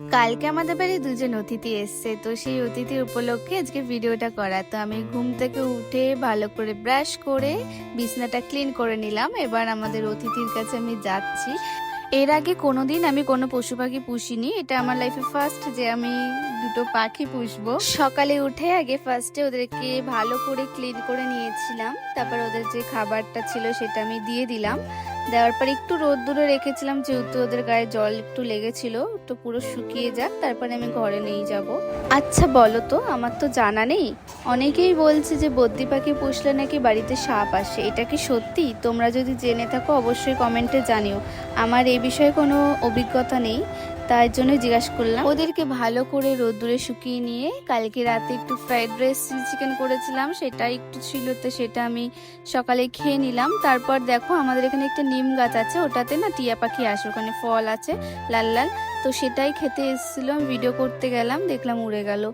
কালকে আমাদের বাড়ি দুজন অতিথি এসছে, তো সেই অতিথির উপলক্ষে আজকে ভিডিওটা করা। তো আমি ঘুম থেকে উঠে ভালো করে ব্রাশ করে বিছনাটা ক্লিন করে নিলাম। এবার আমাদের অতিথির কাছে আমি যাচ্ছি। এর আগে কোনোদিন আমি কোনো পশু পাখি পুষিনি, এটা আমার লাইফে ফার্স্ট যে আমি দুটো পাখি পুষবো। সকালে উঠে আগে ফার্স্টে ওদেরকে ভালো করে ক্লিন করে নিয়েছিলাম, তারপর ওদের যে খাবারটা ছিল সেটা আমি দিয়ে দিলাম। দেওয়ার পর একটু রোদ্দুরে রেখেছিলাম, যেহেতু ওদের গায়ে জল একটু লেগেছিল, তো পুরো শুকিয়ে যাক তারপরে আমি ঘরে নিয়ে যাব। আচ্ছা বলো তো, আমার তো জানা নেই, অনেকেই বলছে যে বদ্রি পাখি পুষলে নাকি বাড়িতে সাপ আসে, এটা কি সত্যি? তোমরা যদি জেনে থাকো অবশ্যই কমেন্টে জানিও। আমার এই বিষয়ে কোনো অভিজ্ঞতা নেই, তাই জন্য জিজ্ঞাসা করলাম। ওদেরকে ভালো করে রোদ্দুরে শুকিয়ে নিয়ে কালকে রাতে একটু ফ্রাইড রাইস চিকেন করেছিলাম, সেটা একটু ছিল, তো সেটা আমি সকালে খেয়ে নিলাম। তারপর দেখো আমাদের এখানে একটা নিম গাছ আছে, ওটাতে না টিয়া পাখি আসে, ওখানে ফল আছে লাল লাল, তো সেটাই খেতে এসেছিলাম। ভিডিও করতে গেলাম, দেখলাম উড়ে গেল।